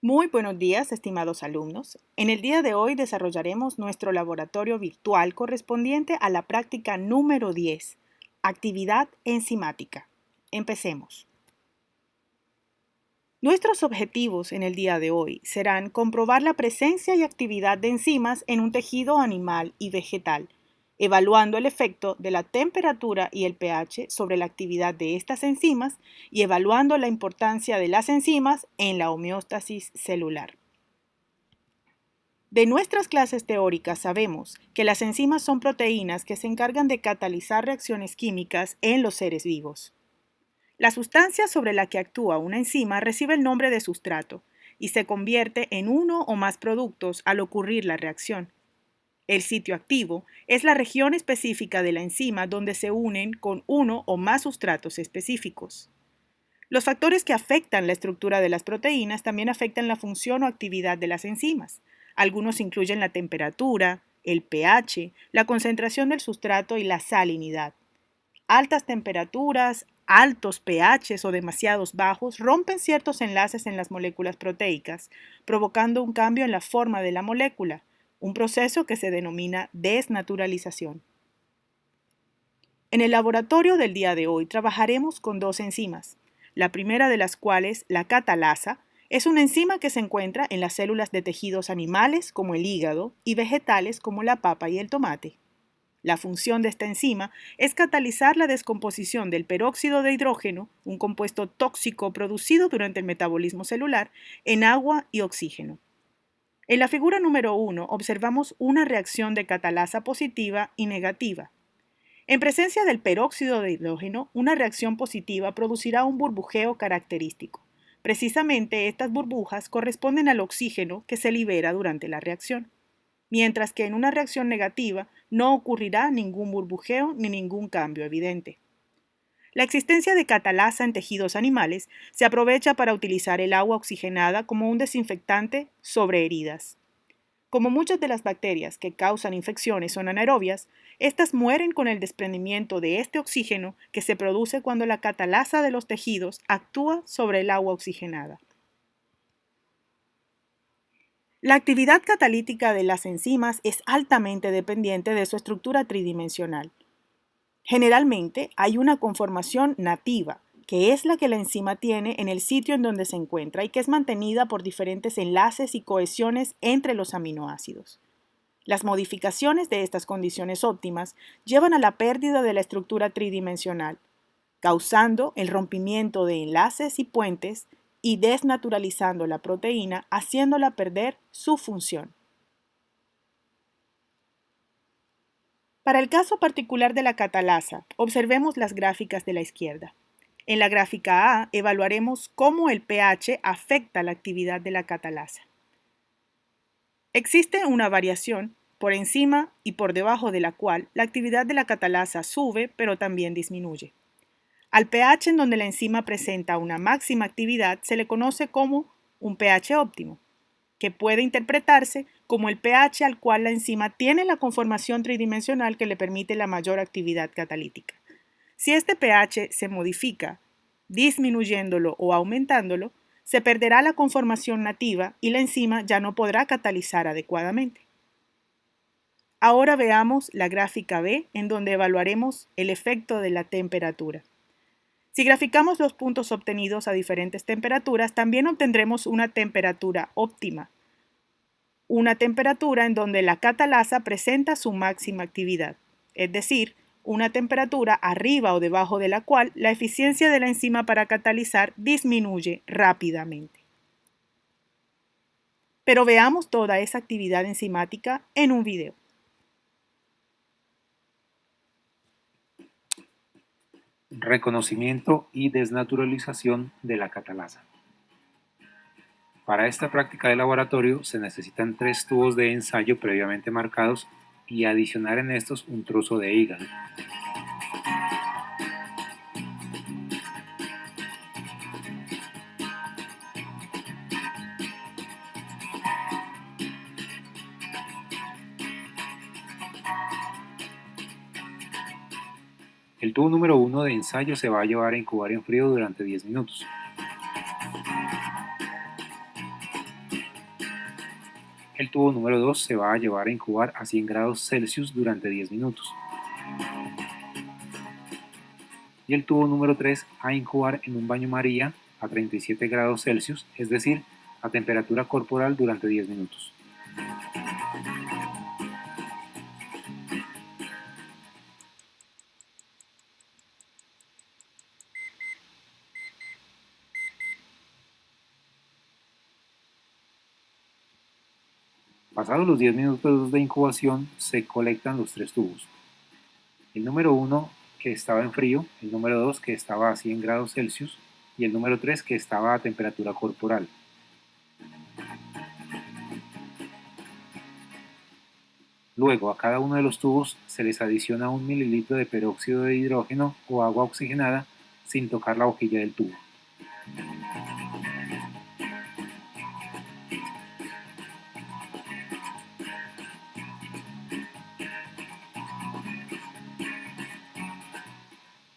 Muy buenos días, estimados alumnos. En el día de hoy desarrollaremos nuestro laboratorio virtual correspondiente a la práctica número 10, actividad enzimática. Empecemos. Nuestros objetivos en el día de hoy serán comprobar la presencia y actividad de enzimas en un tejido animal y vegetal, evaluando el efecto de la temperatura y el pH sobre la actividad de estas enzimas y evaluando la importancia de las enzimas en la homeostasis celular. De nuestras clases teóricas sabemos que las enzimas son proteínas que se encargan de catalizar reacciones químicas en los seres vivos. La sustancia sobre la que actúa una enzima recibe el nombre de sustrato y se convierte en uno o más productos al ocurrir la reacción. El sitio activo es la región específica de la enzima donde se unen con uno o más sustratos específicos. Los factores que afectan la estructura de las proteínas también afectan la función o actividad de las enzimas. Algunos incluyen la temperatura, el pH, la concentración del sustrato y la salinidad. Altas temperaturas, altos pHs o demasiados bajos rompen ciertos enlaces en las moléculas proteicas, provocando un cambio en la forma de la molécula, un proceso que se denomina desnaturalización. En el laboratorio del día de hoy trabajaremos con dos enzimas, la primera de las cuales, la catalasa, es una enzima que se encuentra en las células de tejidos animales como el hígado y vegetales como la papa y el tomate. La función de esta enzima es catalizar la descomposición del peróxido de hidrógeno, un compuesto tóxico producido durante el metabolismo celular, en agua y oxígeno. En la figura número 1 observamos una reacción de catalasa positiva y negativa. En presencia del peróxido de hidrógeno, una reacción positiva producirá un burbujeo característico. Precisamente estas burbujas corresponden al oxígeno que se libera durante la reacción, mientras que en una reacción negativa no ocurrirá ningún burbujeo ni ningún cambio evidente. La existencia de catalasa en tejidos animales se aprovecha para utilizar el agua oxigenada como un desinfectante sobre heridas. Como muchas de las bacterias que causan infecciones son anaerobias, estas mueren con el desprendimiento de este oxígeno que se produce cuando la catalasa de los tejidos actúa sobre el agua oxigenada. La actividad catalítica de las enzimas es altamente dependiente de su estructura tridimensional. Generalmente hay una conformación nativa, que es la que la enzima tiene en el sitio en donde se encuentra y que es mantenida por diferentes enlaces y cohesiones entre los aminoácidos. Las modificaciones de estas condiciones óptimas llevan a la pérdida de la estructura tridimensional, causando el rompimiento de enlaces y puentes y desnaturalizando la proteína, haciéndola perder su función. Para el caso particular de la catalasa, observemos las gráficas de la izquierda. En la gráfica A evaluaremos cómo el pH afecta la actividad de la catalasa. Existe una variación por encima y por debajo de la cual la actividad de la catalasa sube pero también disminuye. Al pH en donde la enzima presenta una máxima actividad se le conoce como un pH óptimo, que puede interpretarse como el pH al cual la enzima tiene la conformación tridimensional que le permite la mayor actividad catalítica. Si este pH se modifica, disminuyéndolo o aumentándolo, se perderá la conformación nativa y la enzima ya no podrá catalizar adecuadamente. Ahora veamos la gráfica B, en donde evaluaremos el efecto de la temperatura. Si graficamos los puntos obtenidos a diferentes temperaturas, también obtendremos una temperatura óptima, una temperatura en donde la catalasa presenta su máxima actividad, es decir, una temperatura arriba o debajo de la cual la eficiencia de la enzima para catalizar disminuye rápidamente. Pero veamos toda esa actividad enzimática en un video. Reconocimiento y desnaturalización de la catalasa. Para esta práctica de laboratorio se necesitan 3 tubos de ensayo previamente marcados y adicionar en estos un trozo de hígado. El tubo número 1 de ensayo se va a llevar a incubar en frío durante 10 minutos. El tubo número 2 se va a llevar a incubar a 100 grados Celsius durante 10 minutos. Y el tubo número 3 a incubar en un baño María a 37 grados Celsius, es decir, a temperatura corporal durante 10 minutos. Pasados los 10 minutos de incubación, se colectan los tres tubos. El número 1 que estaba en frío, el número 2 que estaba a 100 grados Celsius y el número 3 que estaba a temperatura corporal. Luego a cada uno de los tubos se les adiciona 1 mililitro de peróxido de hidrógeno o agua oxigenada sin tocar la boquilla del tubo.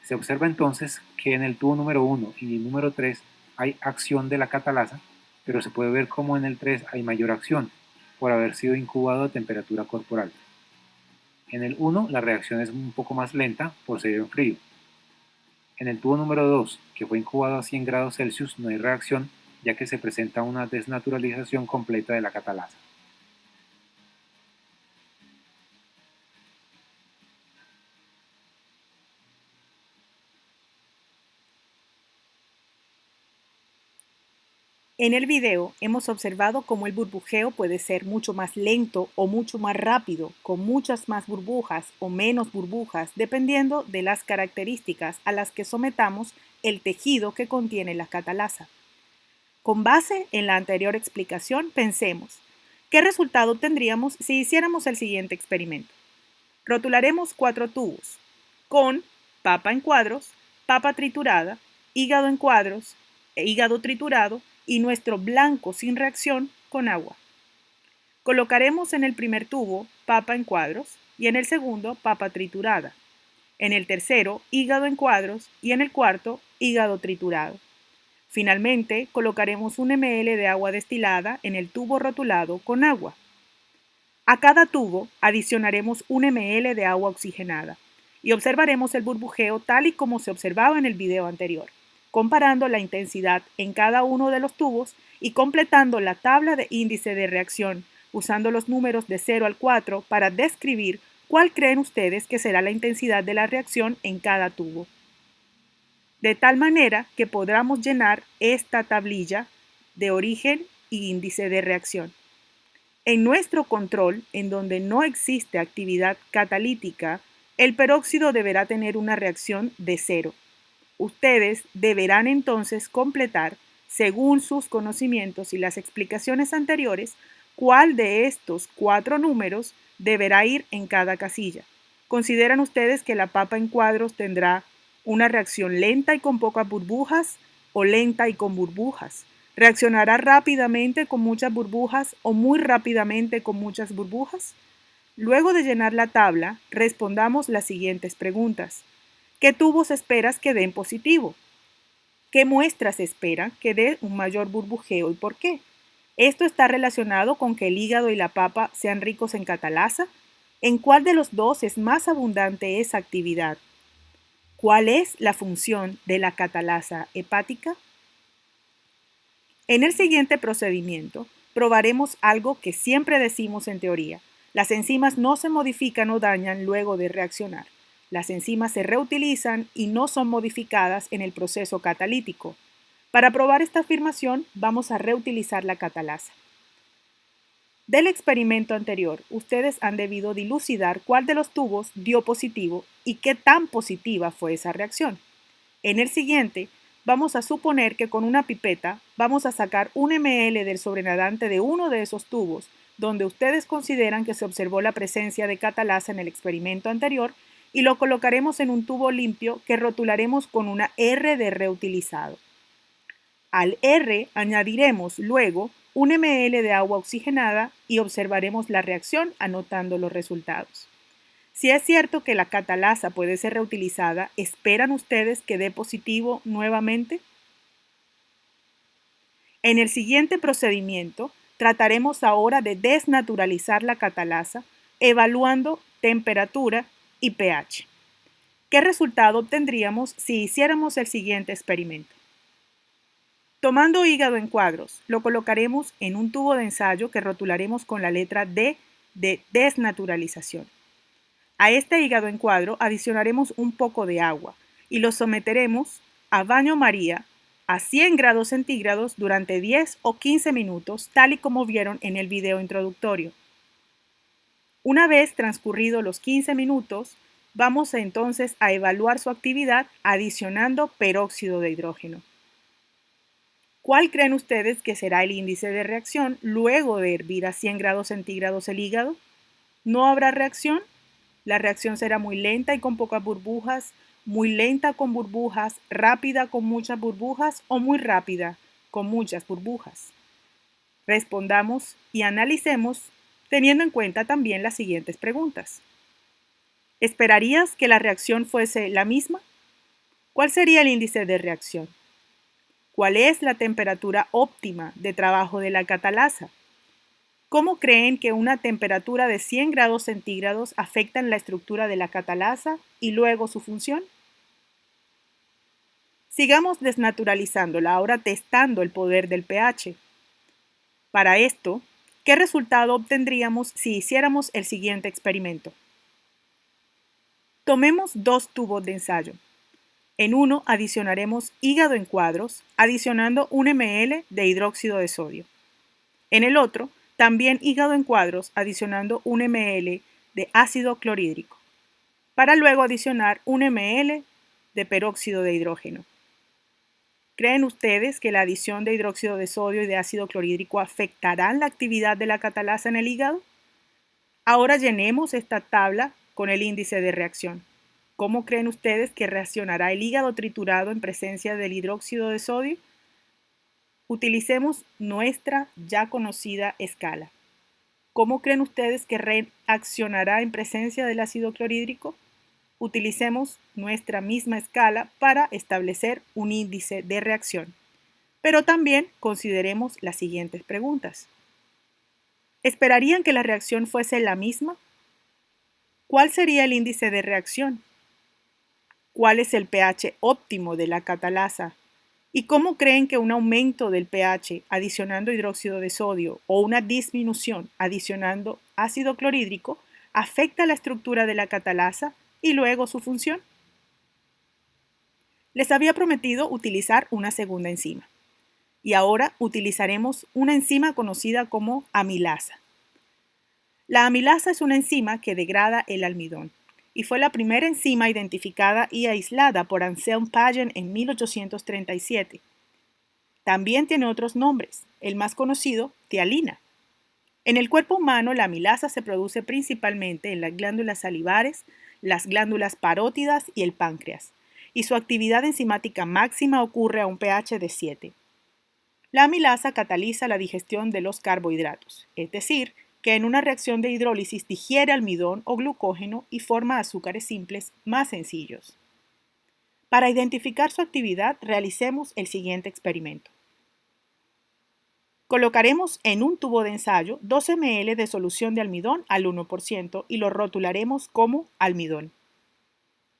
Se observa entonces que en el tubo número 1 y el número 3 hay acción de la catalasa, pero se puede ver como en el 3 hay mayor acción, por haber sido incubado a temperatura corporal. En el 1 la reacción es un poco más lenta por ser en frío. En el tubo número 2, que fue incubado a 100 grados Celsius, no hay reacción, ya que se presenta una desnaturalización completa de la catalasa. En el video hemos observado cómo el burbujeo puede ser mucho más lento o mucho más rápido, con muchas más burbujas o menos burbujas, dependiendo de las características a las que sometamos el tejido que contiene la catalasa. Con base en la anterior explicación, pensemos, ¿qué resultado tendríamos si hiciéramos el siguiente experimento? Rotularemos 4 tubos con papa en cuadros, papa triturada, hígado en cuadros, hígado triturado y nuestro blanco sin reacción con agua. Colocaremos en el primer tubo papa en cuadros y en el segundo papa triturada. En el tercero, hígado en cuadros y en el cuarto, hígado triturado. Finalmente, colocaremos 1 ml de agua destilada en el tubo rotulado con agua. A cada tubo adicionaremos 1 ml de agua oxigenada y observaremos el burbujeo tal y como se observaba en el video anterior, comparando la intensidad en cada uno de los tubos y completando la tabla de índice de reacción usando los números de 0 al 4 para describir cuál creen ustedes que será la intensidad de la reacción en cada tubo. De tal manera que podamos llenar esta tablilla de origen y índice de reacción. En nuestro control, en donde no existe actividad catalítica, el peróxido deberá tener una reacción de 0. Ustedes deberán entonces completar, según sus conocimientos y las explicaciones anteriores, cuál de estos 4 números deberá ir en cada casilla. ¿Consideran ustedes que la papa en cuadros tendrá una reacción lenta y con pocas burbujas o lenta y con burbujas? ¿Reaccionará rápidamente con muchas burbujas o muy rápidamente con muchas burbujas? Luego de llenar la tabla, respondamos las siguientes preguntas. ¿Qué tubos esperas que den positivo? ¿Qué muestras espera que dé un mayor burbujeo y por qué? ¿Esto está relacionado con que el hígado y la papa sean ricos en catalasa? ¿En cuál de los dos es más abundante esa actividad? ¿Cuál es la función de la catalasa hepática? En el siguiente procedimiento, probaremos algo que siempre decimos en teoría. Las enzimas no se modifican o dañan luego de reaccionar. Las enzimas se reutilizan y no son modificadas en el proceso catalítico. Para probar esta afirmación, vamos a reutilizar la catalasa. Del experimento anterior, ustedes han debido dilucidar cuál de los tubos dio positivo y qué tan positiva fue esa reacción. En el siguiente, vamos a suponer que con una pipeta vamos a sacar 1 ml del sobrenadante de uno de esos tubos, donde ustedes consideran que se observó la presencia de catalasa en el experimento anterior, y lo colocaremos en un tubo limpio que rotularemos con una R de reutilizado. Al R añadiremos luego 1 ml de agua oxigenada y observaremos la reacción anotando los resultados. Si es cierto que la catalasa puede ser reutilizada, ¿esperan ustedes que dé positivo nuevamente? En el siguiente procedimiento, trataremos ahora de desnaturalizar la catalasa evaluando temperatura y pH. ¿Qué resultado obtendríamos si hiciéramos el siguiente experimento? Tomando hígado en cuadros, lo colocaremos en un tubo de ensayo que rotularemos con la letra D de desnaturalización. A este hígado en cuadro adicionaremos un poco de agua y lo someteremos a baño María a 100 grados centígrados durante 10 o 15 minutos, tal y como vieron en el video introductorio. Una vez transcurridos los 15 minutos, vamos entonces a evaluar su actividad adicionando peróxido de hidrógeno. ¿Cuál creen ustedes que será el índice de reacción luego de hervir a 100 grados centígrados el hígado? ¿No habrá reacción? La reacción será muy lenta y con pocas burbujas, muy lenta con burbujas, rápida con muchas burbujas o muy rápida con muchas burbujas. Respondamos y analicemos teniendo en cuenta también las siguientes preguntas. ¿Esperarías que la reacción fuese la misma? ¿Cuál sería el índice de reacción? ¿Cuál es la temperatura óptima de trabajo de la catalasa? ¿Cómo creen que una temperatura de 100 grados centígrados afecta en la estructura de la catalasa y luego su función? Sigamos desnaturalizándola, ahora testando el poder del pH. Para esto, ¿qué resultado obtendríamos si hiciéramos el siguiente experimento? Tomemos dos tubos de ensayo. En uno adicionaremos hígado en cuadros, adicionando 1 ml de hidróxido de sodio. En el otro, también hígado en cuadros, adicionando 1 ml de ácido clorhídrico, para luego adicionar 1 ml de peróxido de hidrógeno. ¿Creen ustedes que la adición de hidróxido de sodio y de ácido clorhídrico afectarán la actividad de la catalasa en el hígado? Ahora llenemos esta tabla con el índice de reacción. ¿Cómo creen ustedes que reaccionará el hígado triturado en presencia del hidróxido de sodio? Utilicemos nuestra ya conocida escala. ¿Cómo creen ustedes que reaccionará en presencia del ácido clorhídrico? Utilicemos nuestra misma escala para establecer un índice de reacción. Pero también consideremos las siguientes preguntas. ¿Esperarían que la reacción fuese la misma? ¿Cuál sería el índice de reacción? ¿Cuál es el pH óptimo de la catalasa? ¿Y cómo creen que un aumento del pH adicionando hidróxido de sodio o una disminución adicionando ácido clorhídrico afecta la estructura de la catalasa y luego su función? Les había prometido utilizar una segunda enzima y ahora utilizaremos una enzima conocida como amilasa. La amilasa es una enzima que degrada el almidón y fue la primera enzima identificada y aislada por Anselm Paget en 1837. También tiene otros nombres, el más conocido, tialina. En el cuerpo humano, la amilasa se produce principalmente en las glándulas salivares, las glándulas parótidas y el páncreas, y su actividad enzimática máxima ocurre a un pH de 7. La amilasa cataliza la digestión de los carbohidratos, es decir, que en una reacción de hidrólisis digiere almidón o glucógeno y forma azúcares simples más sencillos. Para identificar su actividad, realicemos el siguiente experimento. Colocaremos en un tubo de ensayo 2 ml de solución de almidón al 1% y lo rotularemos como almidón.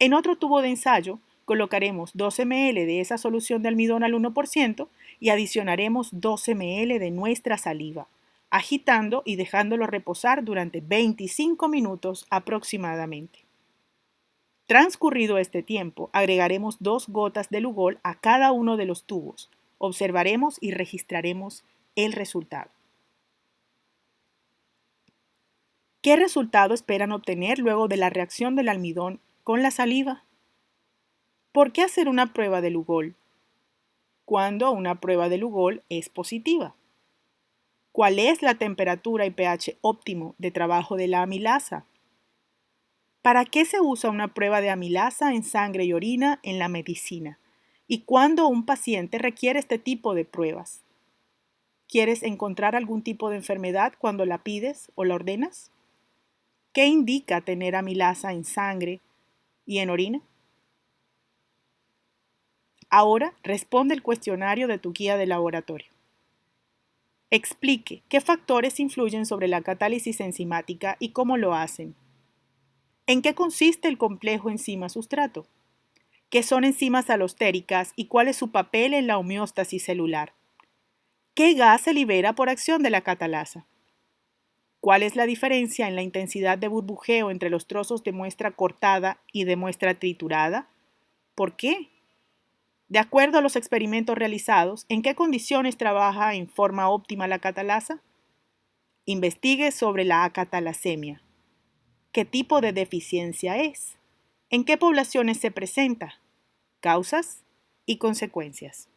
En otro tubo de ensayo, colocaremos 2 ml de esa solución de almidón al 1% y adicionaremos 2 ml de nuestra saliva, agitando y dejándolo reposar durante 25 minutos aproximadamente. Transcurrido este tiempo, agregaremos 2 gotas de Lugol a cada uno de los tubos. Observaremos y registraremos el resultado. ¿Qué resultado esperan obtener luego de la reacción del almidón con la saliva? ¿Por qué hacer una prueba de Lugol cuando una prueba de Lugol es positiva? ¿Cuál es la temperatura y pH óptimo de trabajo de la amilasa? ¿Para qué se usa una prueba de amilasa en sangre y orina en la medicina? ¿Y cuándo un paciente requiere este tipo de pruebas? ¿Quieres encontrar algún tipo de enfermedad cuando la pides o la ordenas? ¿Qué indica tener amilasa en sangre y en orina? Ahora responde el cuestionario de tu guía de laboratorio. Explique qué factores influyen sobre la catálisis enzimática y cómo lo hacen. ¿En qué consiste el complejo enzima-sustrato? ¿Qué son enzimas alostéricas y cuál es su papel en la homeostasis celular? ¿Qué gas se libera por acción de la catalasa? ¿Cuál es la diferencia en la intensidad de burbujeo entre los trozos de muestra cortada y de muestra triturada? ¿Por qué? De acuerdo a los experimentos realizados, ¿en qué condiciones trabaja en forma óptima la catalasa? Investigue sobre la acatalasemia. ¿Qué tipo de deficiencia es? ¿En qué poblaciones se presenta? Causas y consecuencias.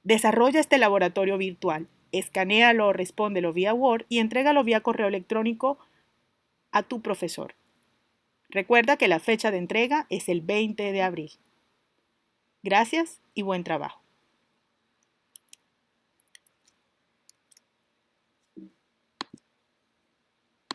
Desarrolla este laboratorio virtual, escanéalo o respóndelo vía Word y entrégalo vía correo electrónico a tu profesor. Recuerda que la fecha de entrega es el 20 de abril. Gracias y buen trabajo.